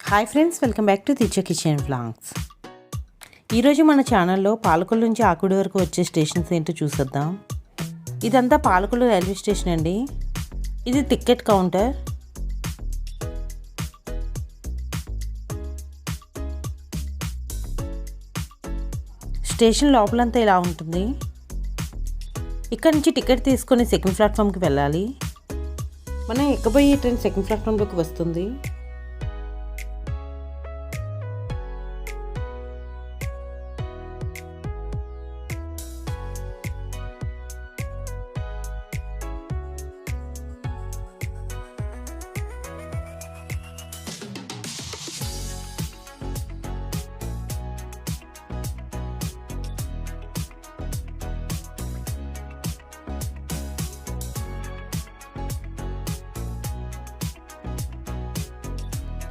Hi friends, welcome back to దిచ్చ kitchen vlogs. ఈరోజు మన ఛానల్లో పాలకొల్లు నుంచి ఆకివిడు వరకు వచ్చే స్టేషన్స్ ఏంటో చూసేద్దాం. ఇదంతా పాలకొల్లు రైల్వే స్టేషన్ అండి. ఇది టికెట్ కౌంటర్. స్టేషన్ లోపలంతా ఇలా ఉంటుంది. ఇక్కడ నుంచి టికెట్ తీసుకొని సెకండ్ ప్లాట్ఫామ్కి వెళ్ళాలి. మనం ఎక్కబోయే ట్రైన్ సెకండ్ ప్లాట్ఫామ్లోకి వస్తుంది.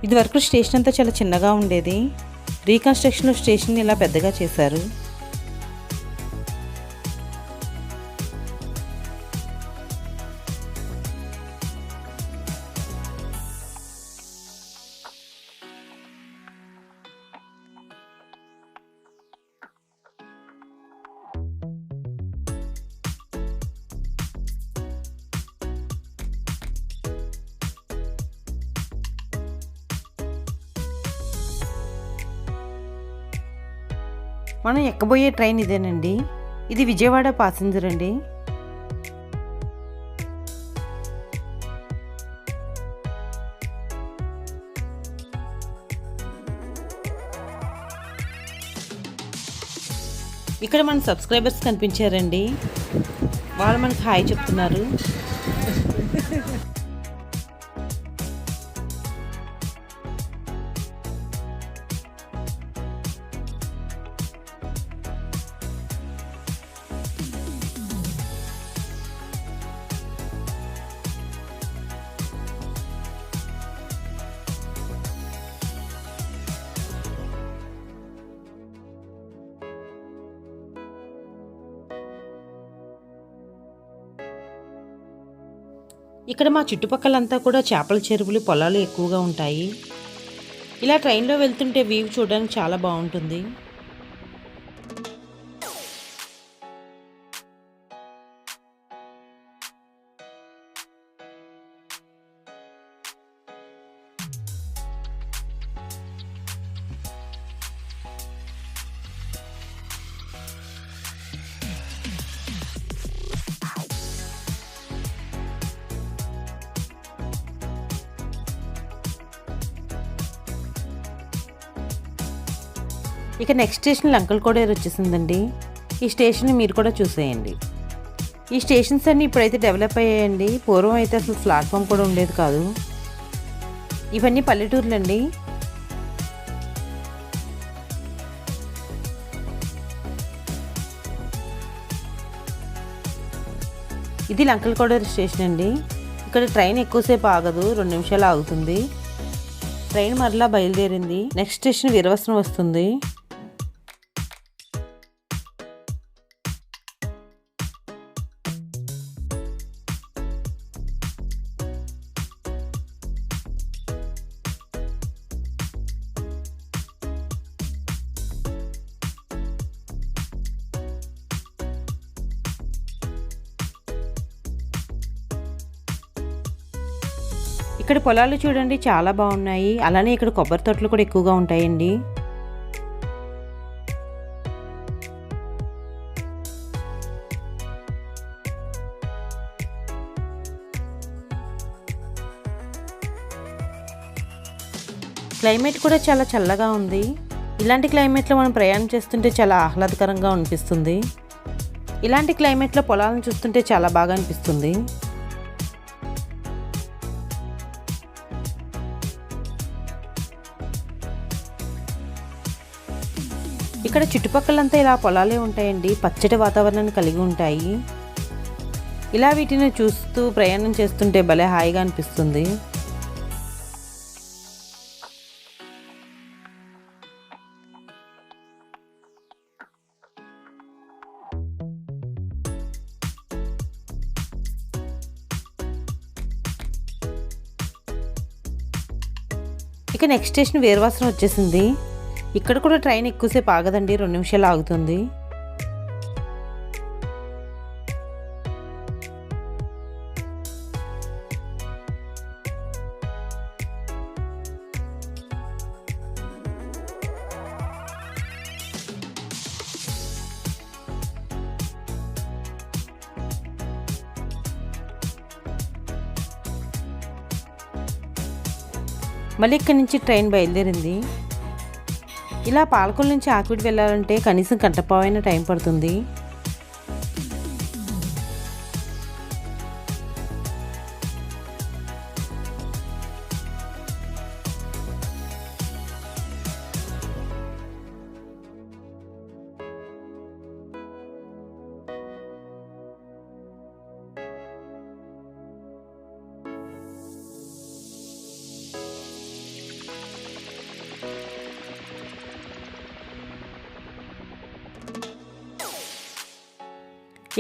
ఇదివరకు స్టేషన్ అంతా చాలా చిన్నగా ఉండేది. రీకన్స్ట్రక్షన్లో స్టేషన్ ఇలా పెద్దగా చేశారు. మనం ఎక్కబోయే ట్రైన్ ఇదేనండి. ఇది విజయవాడ ప్యాసింజర్ అండి. ఇక్కడ మన సబ్స్క్రైబర్స్ కనిపించారండి. వాళ్ళు మనకి హాయ్ చెప్తున్నారు. ఇక్కడ మా చుట్టుపక్కలంతా కూడా చేపల చెరువులు, పొలాలు ఎక్కువగా ఉంటాయి. ఇలా ట్రైన్లో వెళ్తుంటే వ్యూ చూడడానికి చాలా బాగుంటుంది. ఇక నెక్స్ట్ స్టేషన్ లంకలకోడేరు వచ్చేసిందండి. ఈ స్టేషన్ మీరు కూడా చూసేయండి. ఈ స్టేషన్స్ అన్నీ ఇప్పుడైతే డెవలప్ అయ్యాయండి. పూర్వం అయితే అసలు ప్లాట్ఫామ్ కూడా ఉండేది కాదు. ఇవన్నీ పల్లెటూర్లండి. ఇది లంకలకోడేరు స్టేషన్ అండి. ఇక్కడ ట్రైన్ ఎక్కువసేపు ఆగదు, 2 నిమిషాలు ఆగుతుంది. ట్రైన్ మరలా బయలుదేరింది. నెక్స్ట్ స్టేషన్ వీరవసరం వస్తుంది. ఇక్కడ పొలాలు చూడండి, చాలా బాగున్నాయి. అలానే ఇక్కడ కొబ్బరి తోటలు కూడా ఎక్కువగా ఉంటాయండి. క్లైమేట్ కూడా చాలా చల్లగా ఉంది. ఇలాంటి క్లైమేట్లో మనం ప్రయాణం చేస్తుంటే చాలా ఆహ్లాదకరంగా అనిపిస్తుంది. ఇలాంటి క్లైమేట్లో పొలాలను చూస్తుంటే చాలా బాగా అనిపిస్తుంది. ఇక్కడ చుట్టుపక్కలంతా ఇలా పొలాలే ఉంటాయండి. పచ్చటి వాతావరణాన్ని కలిగి ఉంటాయి. ఇలా వీటిని చూస్తూ ప్రయాణం చేస్తుంటే భలే హాయిగా అనిపిస్తుంది. ఇక నెక్స్ట్ స్టేషన్ వీరవాసరం వచ్చేసింది. ఇక్కడ కూడా ట్రైన్ ఎక్కువసేపు ఆగదండి, 2 నిమిషాలు ఆగుతుంది. మళ్ళీ ఇక్కడి నుంచి ట్రైన్ బయలుదేరింది. ఇలా పాలకొల్లు నుంచి ఆకివీడు వెళ్ళాలంటే కనీసం గంటపావైన టైం పడుతుంది.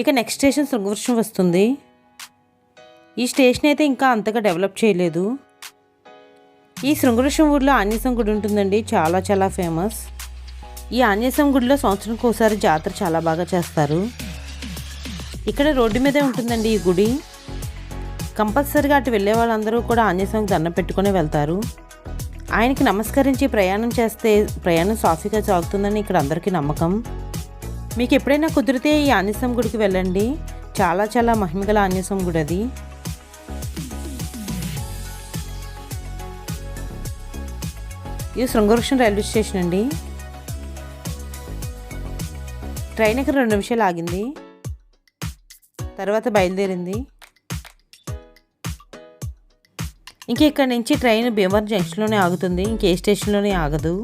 ఇక నెక్స్ట్ స్టేషన్ శృంగవృక్షం వస్తుంది. ఈ స్టేషన్ అయితే ఇంకా అంతగా డెవలప్ చేయలేదు. ఈ శృంగవృక్షం ఊరిలో ఆంజనేయస్వామి గుడి ఉంటుందండి, చాలా చాలా ఫేమస్. ఈ ఆంజనేయస్వామి గుడిలో సంవత్సరానికి ఒకసారి జాతర చాలా బాగా చేస్తారు. ఇక్కడ రోడ్డు మీదే ఉంటుందండి ఈ గుడి. కంపల్సరీగా అటు వెళ్ళే వాళ్ళందరూ కూడా ఆంజనేయస్వామికి దండం పెట్టుకునే వెళ్తారు. ఆయనకి నమస్కరించి ప్రయాణం చేస్తే ప్రయాణం సాఫీగా సాగుతుందని ఇక్కడ అందరికీ నమ్మకం. మీకు ఎప్పుడైనా కుదిరితే ఈ ఆంజనేయస్వామి గుడికి వెళ్ళండి, చాలా చాలా మహిమగల ఆంజనేయస్వామి గుడి అది. ఇది శృంగవృక్షం రైల్వే స్టేషన్ అండి. ట్రైన్ ఇక్కడ 2 నిమిషాలు ఆగింది, తర్వాత బయలుదేరింది. ఇంక ఇక్కడ నుంచి ట్రైన్ భీమవరం జంక్షన్లోనే ఆగుతుంది, ఇంకే స్టేషన్లోనే ఆగదు.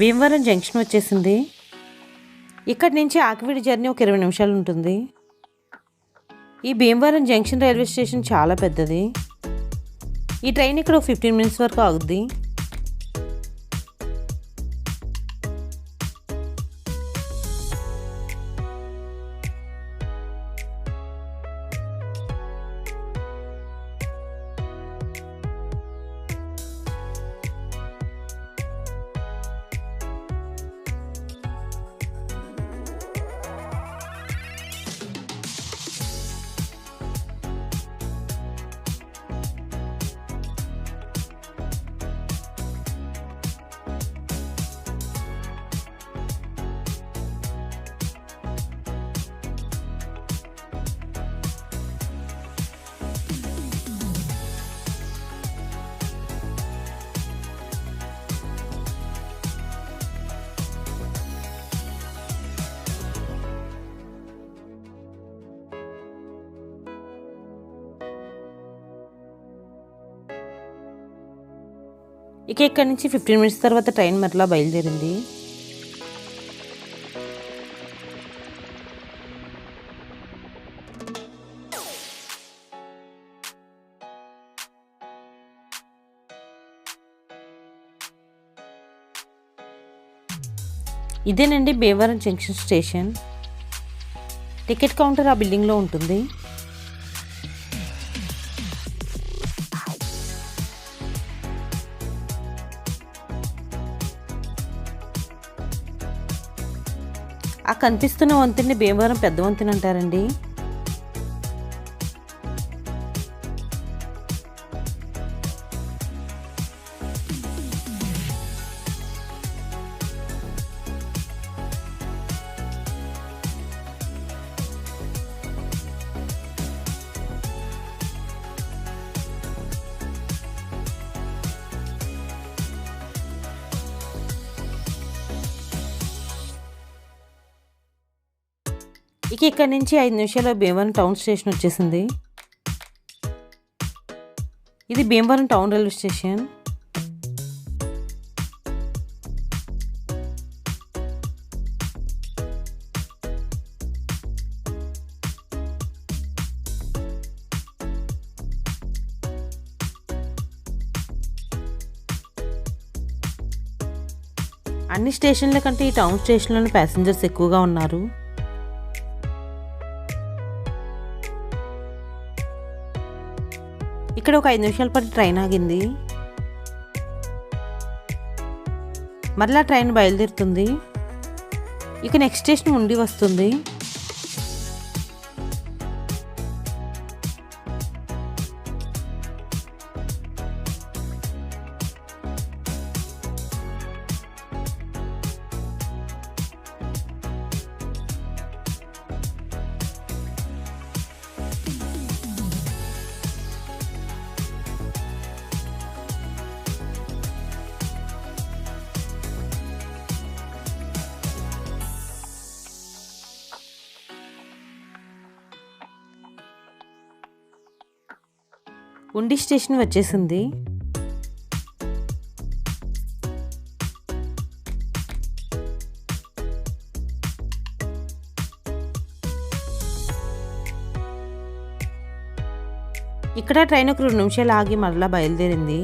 భీమవరం జంక్షన్ వచ్చేసింది. ఇక్కడి నుంచి ఆకివీడు జర్నీ ఒక 20 నిమిషాలు ఉంటుంది. ఈ భీమవరం జంక్షన్ రైల్వే స్టేషన్ చాలా పెద్దది. ఈ ట్రైన్ ఇక్కడ 15 మినిట్స్ వరకు ఆగుద్ది. ఇక ఇక్కడ నుంచి 15 మినిట్స్ తర్వాత ట్రైన్ మరలా బయలుదేరింది. ఇదేనండి Bhimavaram junction station. Ticket counter ఆ బిల్డింగ్లో ఉంటుంది. ఆ కనిపిస్తున్న వంతెన్ని భీమవరం పెద్ద వంతెన అంటారండి. ఇక ఇక్కడ నుంచి 5 నిమిషాల్లో భీమవరం టౌన్ స్టేషన్ వచ్చేసింది. ఇది భీమవరం టౌన్ రైల్వే స్టేషన్. అన్ని స్టేషన్ల కంటే ఈ టౌన్ స్టేషన్లోని ప్యాసింజర్స్ ఎక్కువగా ఉన్నారు. ఇక్కడ ఒక 5 నిమిషాల పాటు ట్రైన్ ఆగింది. మరలా ట్రైన్ బయలుదేరుతుంది. ఇక నెక్స్ట్ స్టేషన్ ఉండి వస్తుంది. ఉండి స్టేషన్ వచ్చేసింది. ఇక్కడ ట్రైన్ ఒక 2 నిమిషాలు ఆగి మరలా బయలుదేరింది.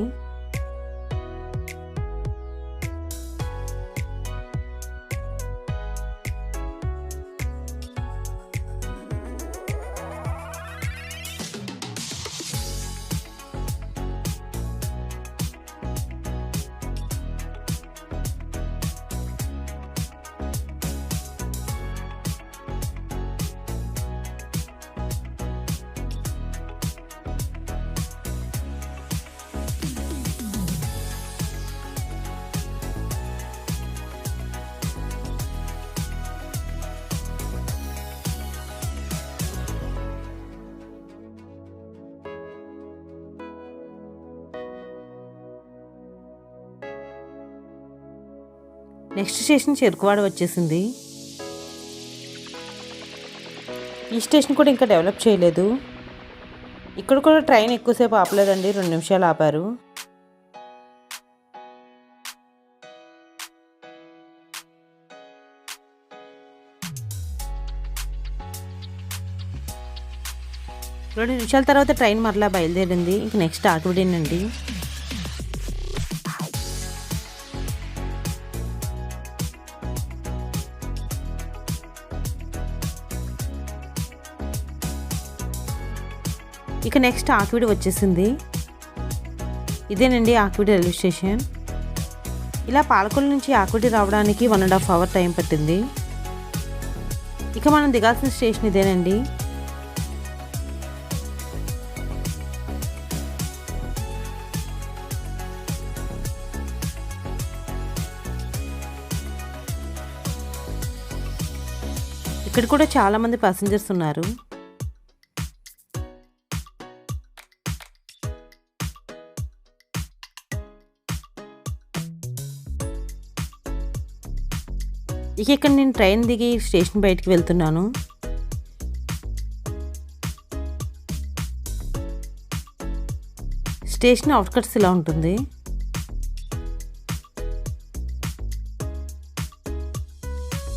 నెక్స్ట్ స్టేషన్ చెరుకువాడ వచ్చేసింది. ఈ స్టేషన్ కూడా ఇంకా డెవలప్ చేయలేదు. ఇక్కడ కూడా ట్రైన్ ఎక్కువసేపు ఆపలేదండి, 2 నిమిషాలు ఆపారు. రెండు నిమిషాల తర్వాత ట్రైన్ మరలా బయలుదేరింది. ఇంక నెక్స్ట్ ఆకివిడేనండి. ఇక నెక్స్ట్ ఆకివిడు వచ్చేసింది. ఇదేనండి ఆకివిడు రైల్వే స్టేషన్. ఇలా పాలకొల్లు నుంచి ఆకివిడు రావడానికి 1.5 అవర్ టైం పట్టింది. ఇక మనం దిగాల్సిన స్టేషన్ ఇదేనండి. ఇక్కడ కూడా చాలామంది ప్యాసింజర్స్ ఉన్నారు. ఇక ఇక్కడ నేను ట్రైన్ దిగి స్టేషన్ బయటికి వెళ్తున్నాను. స్టేషన్ అవుట్కట్స్ ఇలా ఉంటుంది.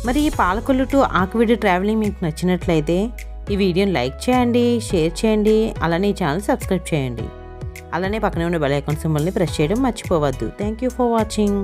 మరి ఈ పాలకొల్లు టు ఆకివిడు ట్రావెలింగ్ మీకు నచ్చినట్లయితే ఈ వీడియోని లైక్ చేయండి, షేర్ చేయండి, అలానే ఈ ఛానల్ సబ్స్క్రైబ్ చేయండి. అలానే పక్కనే ఉన్న బెల్ ఐకాన్ సింబల్ని ప్రెస్ చేయడం మర్చిపోవద్దు. Thank you for watching.